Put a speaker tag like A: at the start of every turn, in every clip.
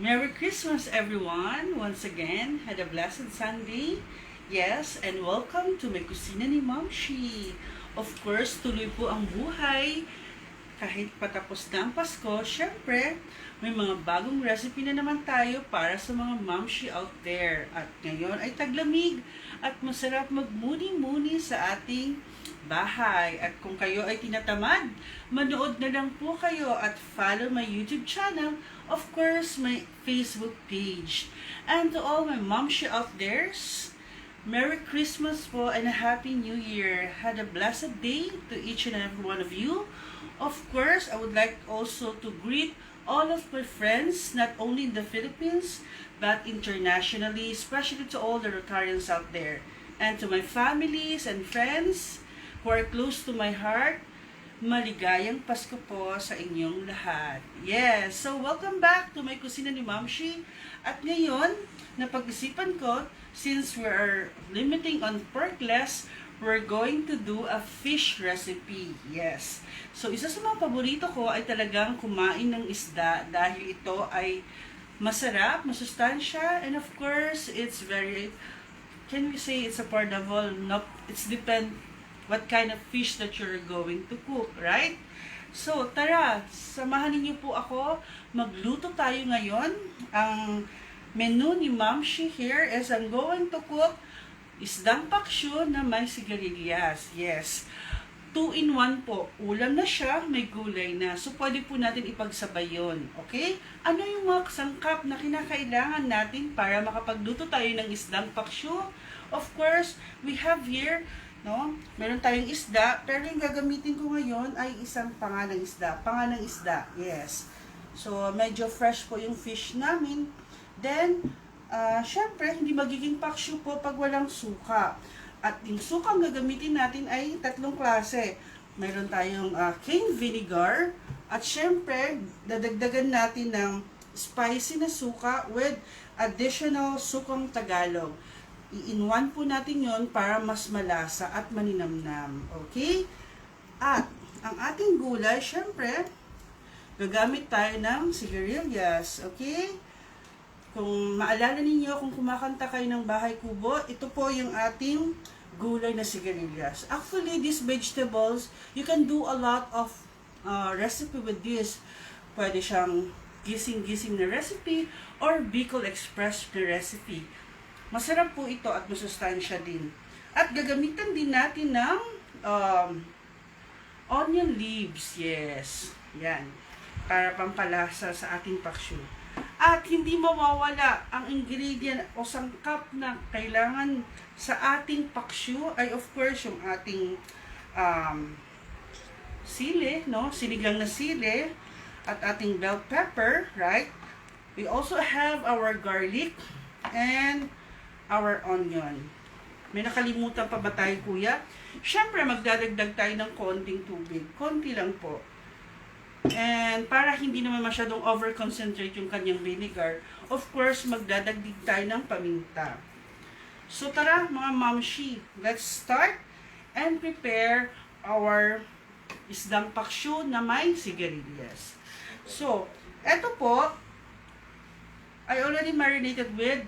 A: Merry Christmas, everyone! Once again, had a blessed Sunday. Yes, and welcome to my kusina ni Momshi. Of course, tuloy po ang buhay. Kahit patapos na ang Pasko, syempre, may mga bagong recipe na naman tayo para sa mga Momshi out there. At ngayon ay taglamig at masarap magmuni-muni sa ating bahay. At kung kayo ay tinatamad, manood na lang po kayo at follow my YouTube channel, of course, my Facebook page. And to all my Momshi out there, Merry Christmas po and a Happy New Year. Had a blessed day to each and every one of you. Of course, I would like also to greet all of my friends, not only in the Philippines, but internationally, especially to all the Rotarians out there. And to my families and friends who are close to my heart, maligayang Pasko po sa inyong lahat. Yes, so welcome back to my kusina ni Momshi. At ngayon, napag-isipan ko, since we are limiting on porkless, we're going to do a fish recipe. Yes. So, isa sa mga paborito ko ay talagang kumain ng isda dahil ito ay masarap, masustansya, and of course, it's very, can we say it's affordable? No, it's depend what kind of fish that you're going to cook, right? So, tara, samahan niyo po ako. Magluto tayo ngayon. Ang menu ni Momshi here is I'm going to cook isdang paksyo na may sigarilyas. Yes. 2-in-1 po. Ulam na siya, may gulay na. So, pwede po natin ipagsabay yun. Okay? Ano yung mga sangkap na kinakailangan natin para makapagluto tayo ng isdang paksyo? Of course, we have here, no? Meron tayong isda, pero yung gagamitin ko ngayon ay isang pangalang isda. Pangalang isda, yes. So, medyo fresh po yung fish namin. Then, syempre, hindi magiging paksyo po pag walang suka. At yung suka ang gagamitin natin ay tatlong klase. Mayroon tayong cane vinegar. At syempre, dadagdagan natin ng spicy na suka with additional sukang Tagalog. I-in-one po natin yon para mas malasa at maninamnam. Okay? At ang ating gulay, syempre, gagamit tayo ng sigarilyas. Okay? Kung maalala ninyo, kung kumakanta kayo ng Bahay Kubo, ito po yung ating gulay na sigarilyas. Actually, these vegetables, you can do a lot of recipe with this. Pwede siyang gising-gising na recipe or Bicol Express na recipe. Masarap po ito at masustansya din. At gagamitan din natin ng onion leaves. Yes. Yan. Para pampalasa sa ating paksyo. At hindi mawawala ang ingredient o sangkap na kailangan sa ating paksyo ay of course yung ating sili, no? Sinigang na sili at ating bell pepper, right? We also have our garlic and our onion. May nakalimutan pa ba tayo, kuya? Siyempre, magdadagdag tayo ng konting tubig. Konti lang po. And para hindi naman masyadong over-concentrate yung kanyang vinegar, of course, magdadagdig tayo ng paminta. So tara mga Momshi, let's start and prepare our isdang paksyo na may sigarilyas. So, eto po, I already marinated with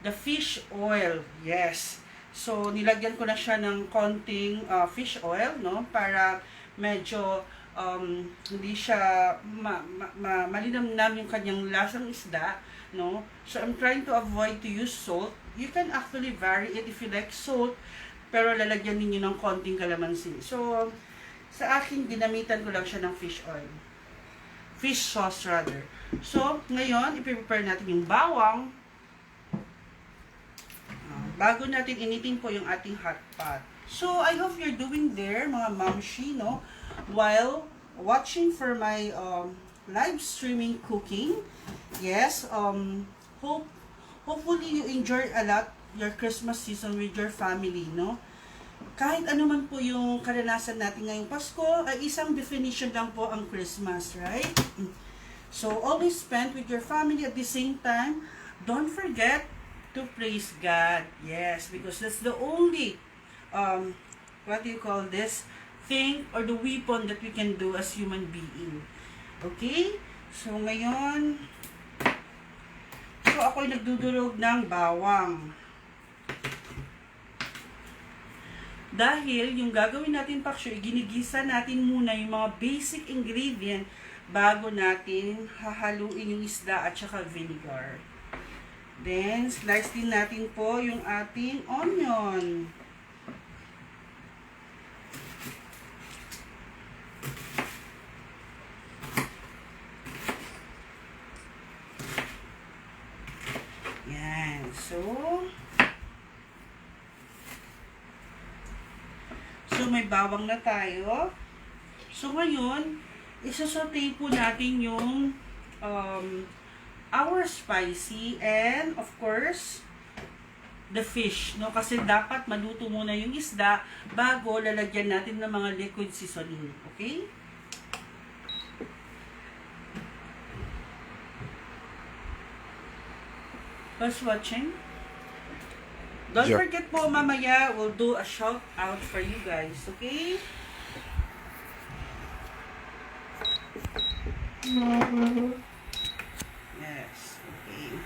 A: the fish oil. Yes. So, nilagyan ko na siya ng konting fish oil, no? Para medyo hindi siya malinamnam yung kanyang lasang isda, no? So, I'm trying to avoid to use salt. You can actually vary it if you like salt, pero lalagyan ninyo ng konting kalamansi. So, sa akin, ginamitan ko lang siya ng fish oil. Fish sauce rather. So, ngayon, i-prepare natin yung bawang. Bago natin initin po yung ating hot pot. So, I hope you're doing there, mga Momshi, no? While watching for my live streaming cooking. Yes, hopefully you enjoy a lot your Christmas season with your family, no? Kahit ano man po yung karanasan natin ngayong Pasko, ay isang definition lang po ang Christmas, right? So, always spend with your family at the same time. Don't forget to praise God. Yes, because that's the only what do you call this, thing or the weapon that we can do as human being. Okay? So, ngayon, ako'y nagdudurog ng bawang. Dahil yung gagawin natin paksyo, ginigisa natin muna yung mga basic ingredient bago natin hahaluin yung isda at saka vinegar. Then, slice din natin po yung ating onion. Yan. So may bawang na tayo. So, ngayon, isasaute po natin yung our spicy and of course the fish, no? Kasi dapat maluto muna yung isda bago lalagyan natin ng mga liquid seasoning, okay? Who's watching? Don't forget po, mamaya we'll do a shout out for you guys, okay? Yes, okay.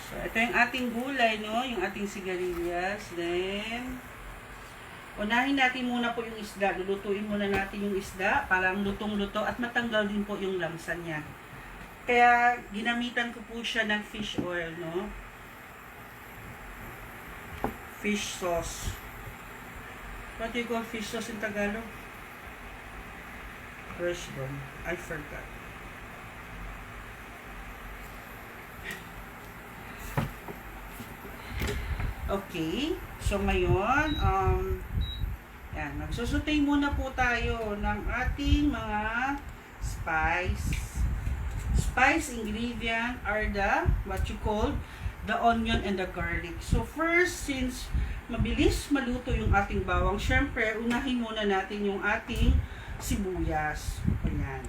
A: So, ito yung ating gulay, no? Yung ating sigarilyas. Then, unahin natin muna po yung isda. Lulutuin muna natin yung isda. Parang lutong-luto at matanggal din po yung lamsa niya. Kaya, ginamitan ko po siya ng fish oil, no? Fish sauce. What do you call fish sauce in Tagalog? Fresh one. I forgot. Okay. So, ngayon, yan. Magsusutay muna po tayo ng ating mga spice ingredient are what you call the onion and the garlic. So first, since mabilis maluto yung ating bawang, syempre, unahin muna natin yung ating sibuyas. Ayan.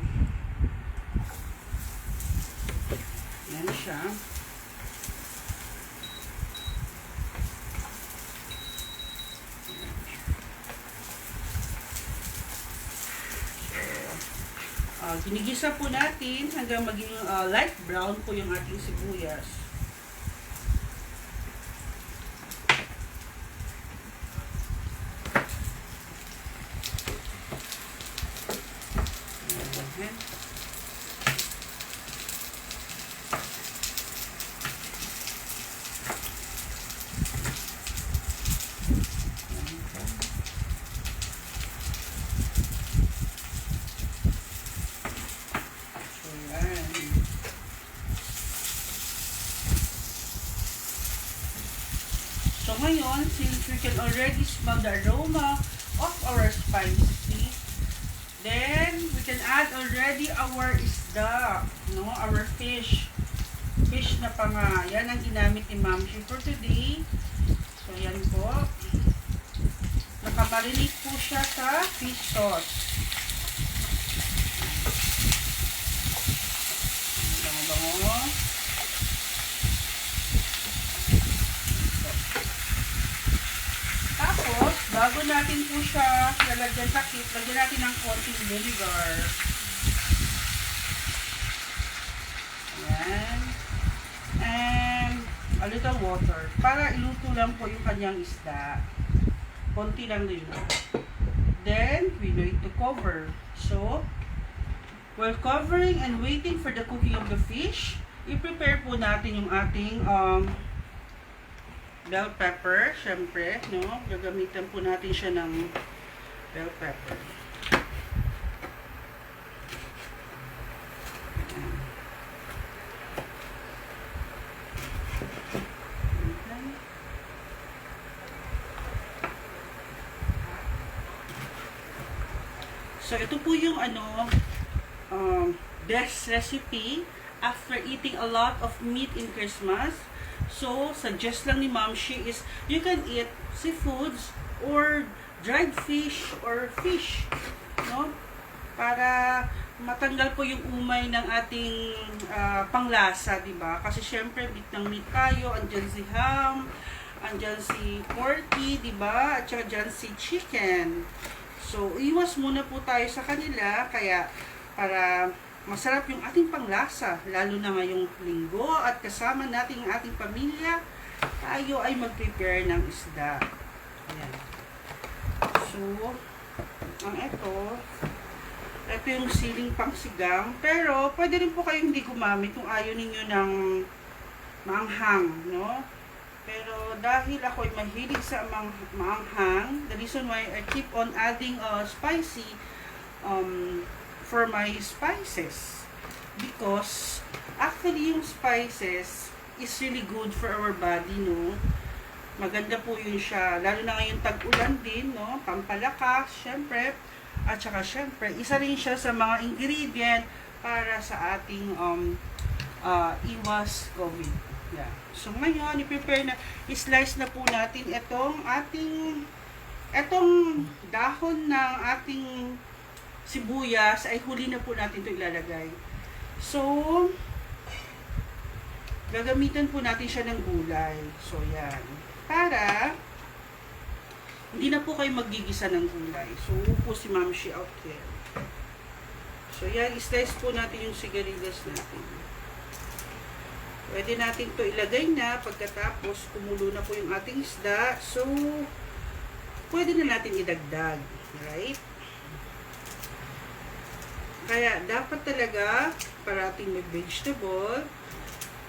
A: Ayan siya. Ginigisa po natin hanggang maging light brown po yung ating sibuyas. So ngayon, since we can already smell the aroma of our spicy, then we can add already our isda, no? Our fish. Fish na pa nga. Yan ang ginamit ni Ma'am Shi for today. So yan po. Nakamarinate po siya sa fish sauce. Bango-bango. Tapos, bago natin po siya lalagyan sa kit, lagyan natin ng konting vinegar. Ayan. And a little water. Para iluto lang po yung kanyang isda. Konti lang din. Then, we need to cover. So, while covering and waiting for the cooking of the fish, i-prepare po natin yung ating bell pepper, syempre, no? Gagamitan po natin siya ng bell pepper. So, ito po yung best recipe after eating a lot of meat in Christmas. So, suggest lang ni Ma'am Shi is you can eat seafoods or dried fish or fish, no? Para matanggal po yung umay ng ating panglasa, di ba? Kasi syempre, meat ng meat tayo, andyan si ham, andyan si porky, di ba? At saka andyan si chicken. So, iwas muna po tayo sa kanila, kaya para masarap yung ating panglasa, lalo na ngayong linggo at kasama natin ang ating pamilya, tayo ay mag-prepare ng isda. Ayan. So, ang ito yung siling pangsigang, pero pwede rin po kayong hindi gumamit kung ayaw ninyo ng maanghang, no? Pero dahil ako ay mahilig sa maanghang, the reason why I keep on adding spicy for my spices, because actually yung spices is really good for our body, no? Maganda po yun siya, lalo na ngayon tag-ulan din, no? Pampalakas, syempre, at saka syempre, isa rin siya sa mga ingredient para sa ating iwas COVID. Yeah. So ngayon, i-prepare na, i-slice na po natin itong dahon ng ating sibuyas, ay huli na po natin ito ilalagay. So, gagamitan po natin siya ng gulay. So, yan. Para, hindi na po kayo maggigisa ng gulay. So, po si Ma'am Shi out there. So, yan. I-slice po natin yung sigarilyas natin. Pwede natin to ilagay na pagkatapos kumulo na po yung ating isda. So, pwede na natin idagdag. Right? Kaya, dapat talaga parating may vegetable.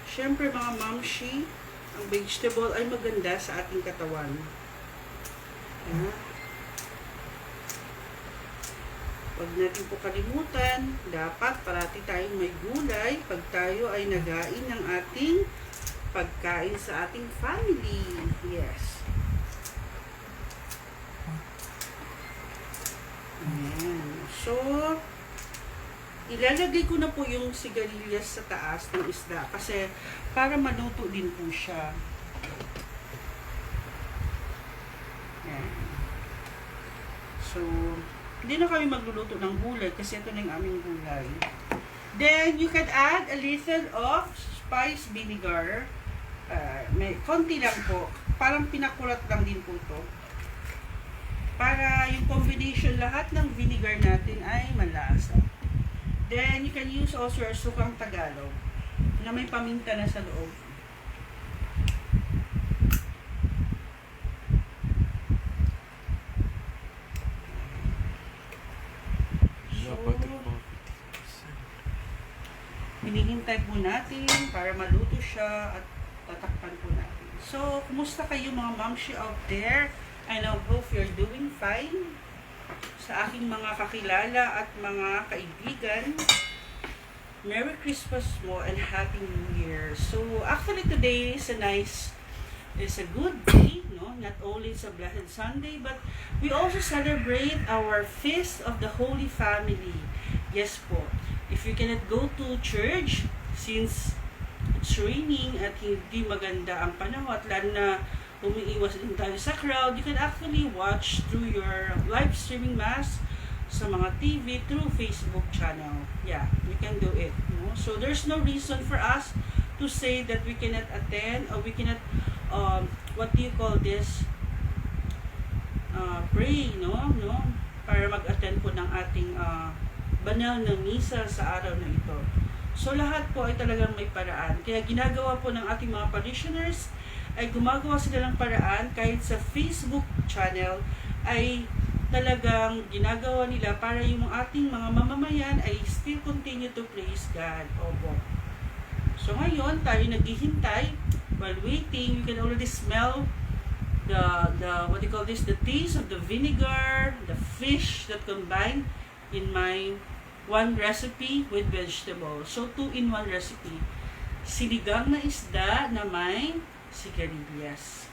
A: Siyempre, mga mamshi, ang vegetable ay maganda sa ating katawan. Huwag natin po kalimutan, dapat parati tayong may gulay pag tayo ay nagain ng ating pagkain sa ating family. Yes. Ayan. So, ilalagay ko na po yung sigarilyas sa taas ng isda kasi para maluto din po siya. Ayan. So, hindi na kami magluluto ng gulay kasi ito na yung aming gulay. Then, you can add a little of spice vinegar. May konti lang po. Parang pinakulat lang din po ito. Para yung combination lahat ng vinegar natin ay malasa. Then, you can use also your sukang Tagalog na may paminta na sa loob. Hinihintay po natin para maluto siya at tatakpan po natin. So, kumusta kayo mga mamshi out there? I know hope you're doing fine. Sa aking mga kakilala at mga kaibigan, Merry Christmas mo and Happy New Year. So, actually today is a good day, no? Not only it's a blessed Sunday, but we also celebrate our Feast of the Holy Family. Yes po. If you cannot go to church, since it's raining at hindi maganda ang panahon, at lalo na umiiwas din tayo sa crowd, you can actually watch through your live streaming mass sa mga TV through Facebook channel. Yeah, we can do it. No? So there's no reason for us to say that we cannot attend or we cannot, what do you call this? Pray, no? Para mag-attend po ng ating banal na misa sa araw na ito. So lahat po ay talagang may paraan. Kaya ginagawa po ng ating mga parishioners ay gumagawa sila ng paraan kahit sa Facebook channel ay talagang ginagawa nila para yung ating mga mamamayan ay still continue to praise God. Opo. So ngayon, tayo naghihintay while waiting. You can already smell the what do you call this? The taste of the vinegar, the fish that combined in my one recipe with vegetables. So, 2-in-1 recipe. Sinigang na isda na may sigarilyas.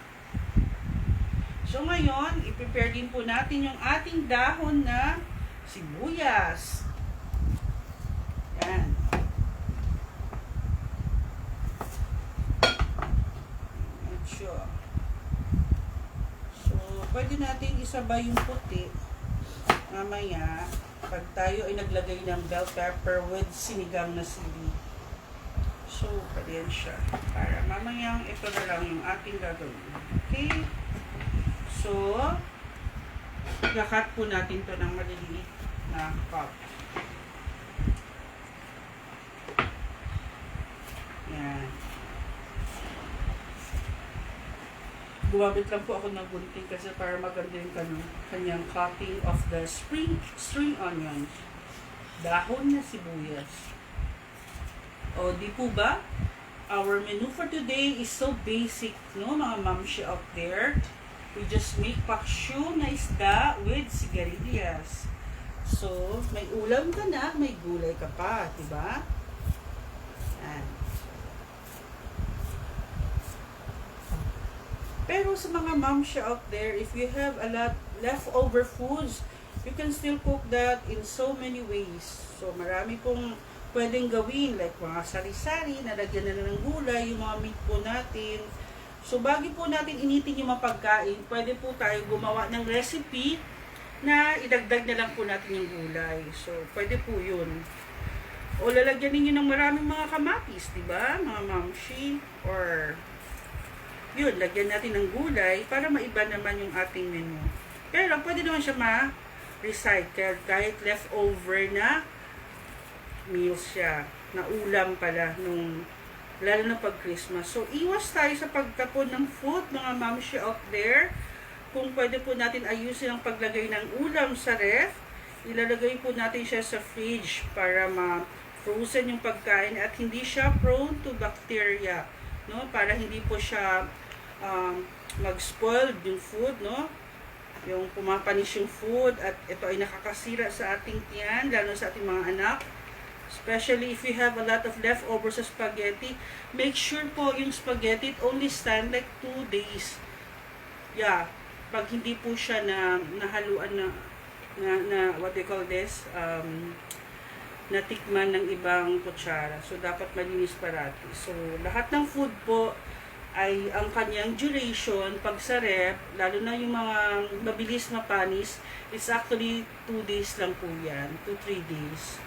A: So, ngayon, i-prepare din po natin yung ating dahon na sibuyas. Yan. Sure. So, pwede natin isabay yung puti. Mamaya, pag tayo ay naglagay ng bell pepper with sinigang na sili. So, pwede yan siya. Para mamayang ito na lang yung ating gagawin. Okay? So, kakat po natin to ng maliliit na cup. Gumamit lang po ako ng gunting kasi para maganda yung kanyang cutting of the string onions. Dahon na sibuyas. O, di po ba? Our menu for today is so basic, no, mga mamshi out there. We just make pakshu na isda with sigarilyas. So, may ulam ka na, may gulay ka pa, diba? Yan. Pero sa mga mamshi out there, if you have a lot leftover foods, you can still cook that in so many ways. So, marami pong pwedeng gawin, like mga sari-sari, nalagyan na ng gulay, yung mga meat po natin. So, bago po natin initin yung mga pagkain, pwede po tayo gumawa ng recipe na idagdag na lang po natin yung gulay. So, pwede po yun. O, lalagyan ninyo ng maraming mga kamatis, diba? Mga mamshi, or yun, lagyan natin ng gulay para maiba naman yung ating menu. Pero, pwede naman siya ma-recycle kahit leftover na meals siya, na ulam pala nung lalo na pag Christmas. So, iwas tayo sa pagtapon ng food, mga mamshi out there. Kung pwede po natin ayusin ang paglagay ng ulam sa ref, ilalagay po natin siya sa fridge para ma-frozen yung pagkain at hindi siya prone to bacteria, no? Para hindi po siya mag-spoiled yung food, no? Yung pumapanis yung food at ito ay nakakasira sa ating tiyan, lalo sa ating mga anak. Especially if you have a lot of leftovers sa spaghetti, make sure po yung spaghetti it only stand like 2 days. Yeah, pag hindi po siya nahaluan na what they call this, natikman ng ibang kutsara. So, dapat malinis parati. So, lahat ng food po ay ang kanyang duration, pag sa ref, lalo na yung mga mabilis mapanis, it's actually 2 days lang po yan, 2-3 days.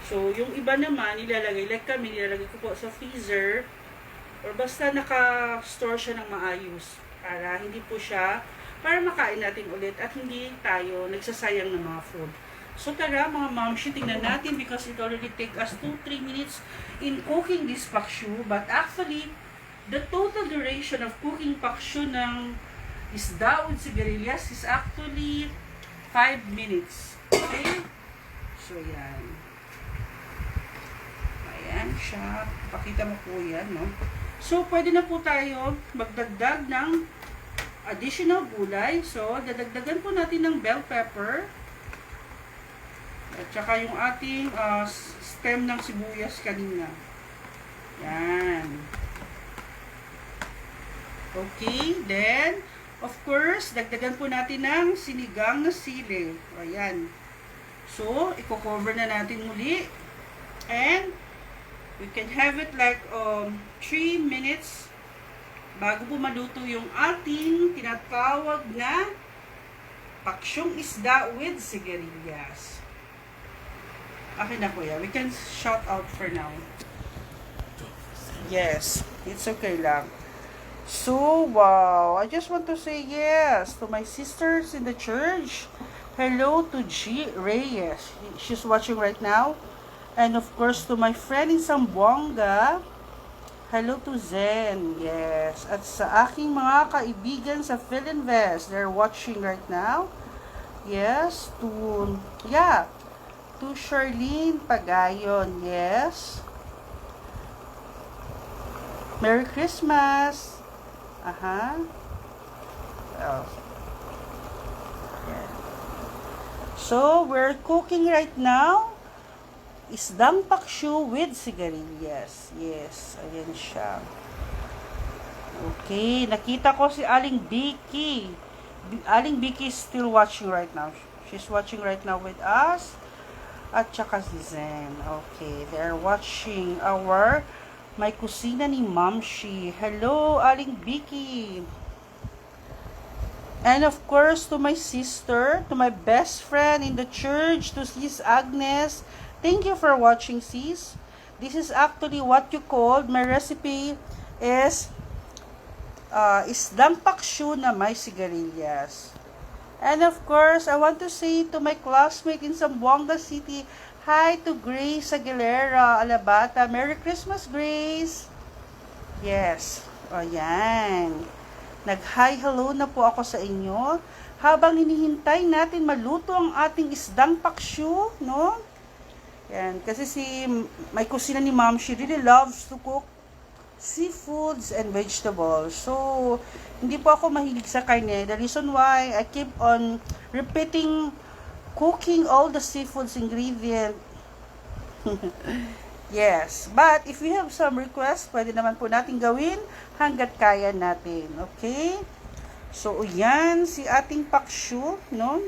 A: So, yung iba naman, nilalagay, like kami, nilalagay ko po sa freezer, or basta naka-store siya ng maayos, para hindi po siya, para makain natin ulit, at hindi tayo nagsasayang ng mga food. So, tara, mga mamshi, tingnan natin, because it already take us 2-3 minutes in cooking this pakshu, but actually, the total duration of cooking pakshu ng isda with sigarilyas is actually 5 minutes. Okay? So, yan. Ayan siya. Pakita mo po yan, no? So, pwede na po tayo magdagdag ng additional gulay. So, dadagdagan po natin ng bell pepper. At saka yung ating stem ng sibuyas kanina. Yan. Okay. Then, of course, dagdagan po natin ng sinigang na sili. Ayan. So, i-cover na natin muli. And, we can have it like 3 minutes bago po maluto yung ating tinatawag na paksyong isda with sigarilyas. Okay na kuya. We can shout out for now. Yes. It's okay lang. So, wow. I just want to say yes to my sisters in the church. Hello to G. Reyes. She's watching right now. And of course, to my friend in Zamboanga, hello to Zen, yes. At sa aking mga kaibigan sa Philinvest, they're watching right now. Yes, to Charlene Pagayon, yes. Merry Christmas. Oh. Yeah. So, we're cooking right now. Isdang pakshu with sigarilyas. Yes, ayan siya. Okay, nakita ko si Aling Vicky. Aling Vicky is still watching right now. She's watching right now with us. At saka si Zen. Okay, they're watching my kusina ni Mamshi. Hello, Aling Vicky. And of course, to my sister, to my best friend in the church, to Sis Agnes. Thank you for watching, sis. This is actually what you called, my recipe is isdang pakshu na may sigarilyas. And of course, I want to say to my classmate in Zamboanga City, hi to Grace Aguilera, Alabata. Merry Christmas, Grace. Yes. O, yan. Nag-hi hello na po ako sa inyo. Habang hinihintay natin maluto ang ating isdang paksyu, no? Yan, kasi may kusina ni Ma'am, she really loves to cook seafoods and vegetables. So, hindi po ako mahilig sa karne. The reason why I keep on repeating cooking all the seafoods ingredient. Yes, but if we have some requests, pwede naman po natin gawin hanggat kaya natin. Okay? So, yan, si ating paksyu, no?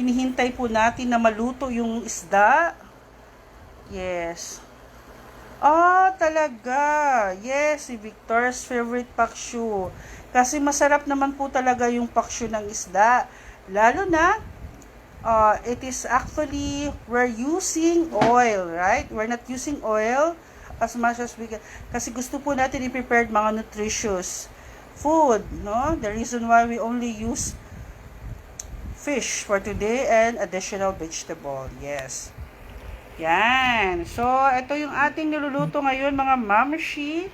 A: Hinihintay po natin na maluto yung isda. Yes. Talaga. Yes, si Victor's favorite paksyu. Kasi masarap naman po talaga yung paksyu ng isda. Lalo na, it is actually, we're using oil, right? We're not using oil as much as we can. Kasi gusto po natin i-prepare mga nutritious food, no? The reason why we only use fish for today and additional vegetable. Yes. Yan. So, ito yung ating niluluto ngayon, mga mamshi.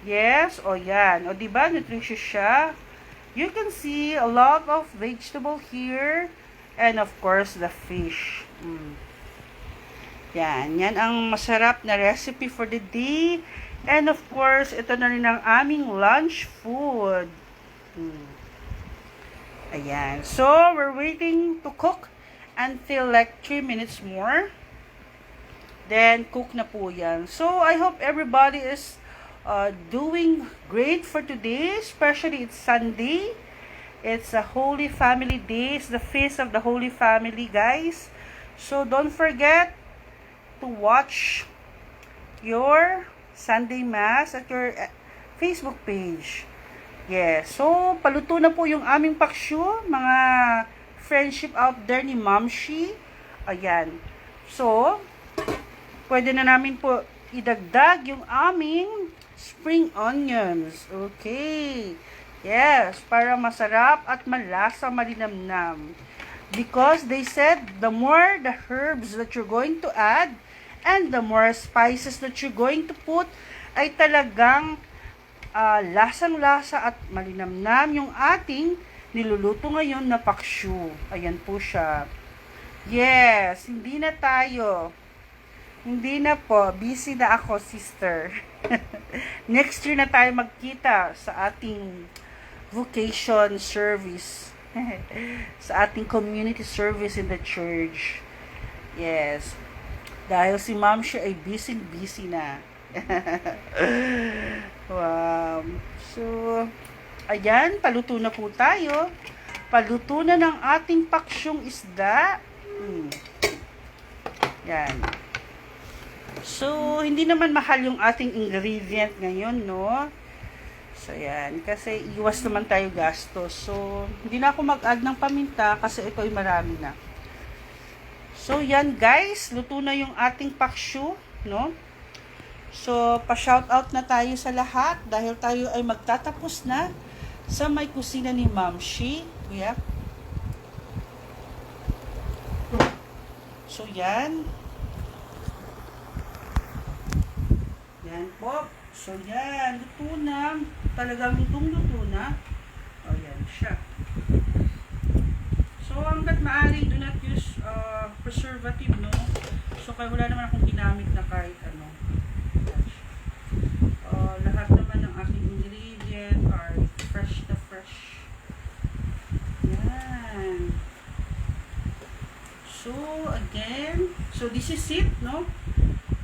A: Yes. O, yan. O, diba? Nutritious siya. You can see a lot of vegetable here. And of course, the fish. Yan. Yan ang masarap na recipe for the day. And of course, ito na rin ang aming lunch food. Ayan. So, we're waiting to cook until like 3 minutes more. Then, cook na po yan. So, I hope everybody is doing great for today. Especially, it's Sunday. It's a Holy Family Day. It's the feast of the Holy Family, guys. So, don't forget to watch your Sunday Mass at your Facebook page. Yes. So, paluto na po yung aming paksyu. Mga friendship out there ni Mamshi. Ayan. So, pwede na namin po idagdag yung aming spring onions. Okay. Yes, para masarap at malasa, malinamnam. Because they said, the more the herbs that you're going to add, and the more spices that you're going to put, ay talagang lasang-lasa at malinamnam yung ating niluluto ngayon na paksyu. Ayan po siya. Yes, hindi na tayo. Hindi na po. Busy na ako, sister. Next year na tayo magkita sa ating vocation service. Sa ating community service in the church. Yes. Dahil si Ma'am siya ay busy na. Wow. So, ayan, paluto na po tayo. Paluto na ng ating paksyong isda. Yan. So, hindi naman mahal yung ating ingredient ngayon, no? So, yan. Kasi iwas naman tayo gastos. So, hindi na ako mag-add ng paminta kasi ito ay marami na. So, yan guys. Luto na yung ating paksyu, no? So, pa-shoutout na tayo sa lahat dahil tayo ay magtatapos na sa may kusina ni Mamshi. Yeah. So, yan. Yan po. So, yan. Luto na. Talagang lutong-luto na. O, yan siya. So, hanggat maaari, do not use preservative, no? So, kaya wala naman akong ginamit na kahit ano. Lahat naman ng aking ingredient are fresh na fresh. Yan. So, again, so this is it, no?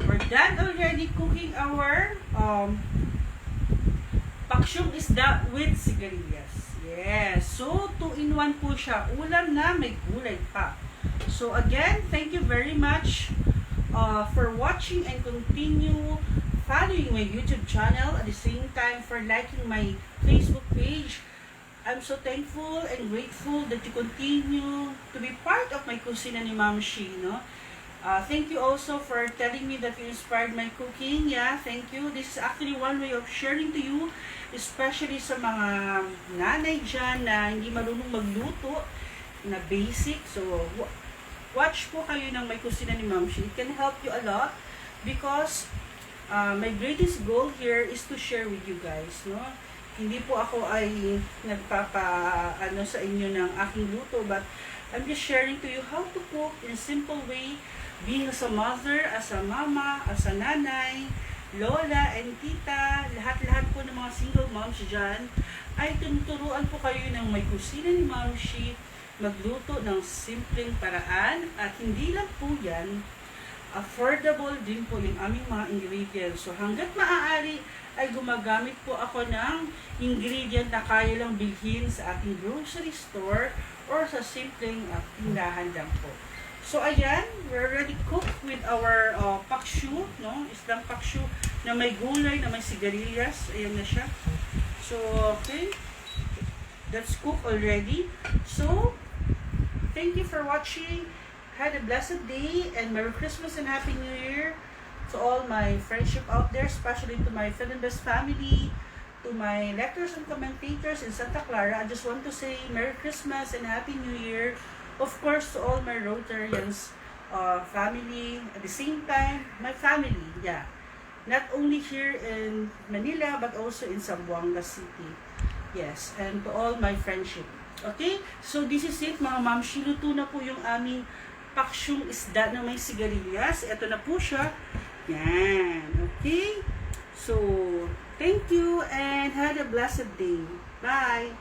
A: We're done already cooking our paksyong isda with sigarilyas. Yes. So, 2-in-1 po siya. Ulam na may gulay pa. So, again, thank you very much for watching and continue following my YouTube channel. At the same time, for liking my Facebook page. I'm so thankful and grateful that you continue to be part of my kusina ni Mamshi, no? Thank you also for telling me that you inspired my cooking. Yeah, thank you. This is actually one way of sharing to you, especially sa mga nanay dyan na hindi marunong magluto na basic. So, watch po kayo ng may kusina ni Mamshi. It can help you a lot because my greatest goal here is to share with you guys, no? Hindi po ako ay ano sa inyo ng aking luto, but I'm just sharing to you how to cook in a simple way, being as a mother, as a mama, as a nanay, lola, and tita, lahat-lahat po ng mga single moms dyan, ay tunuturuan po kayo ng may kusina ni Ma'am Shi magluto ng simpleng paraan, at hindi lang po yan, affordable din po yung aming mga ingredients. So hanggat maaari ay gumagamit po ako ng ingredient na kaya lang bilhin sa ating grocery store or sa simpleng tindahan lang po. So ayan, we're already cooked with our pakshu, no? Islang pakshu na may gulay, na may sigarilyas. Ayan na siya. So, okay. That's cooked already. So, thank you for watching. Had a blessed day and Merry Christmas and Happy New Year to all my friendship out there, especially to my Philinbest family, to my lecturers and commentators in Santa Clara. I just want to say Merry Christmas and Happy New Year. Of course, to all my Rotarians family, at the same time, my family, yeah. Not only here in Manila, but also in Zamboanga City. Yes, and to all my friendship. Okay? So, this is it, mga ma'am. Luto na po yung aming paksyong isda na may sigarilyas. Ito na po siya. Yan. Okay? So, thank you and have a blessed day. Bye!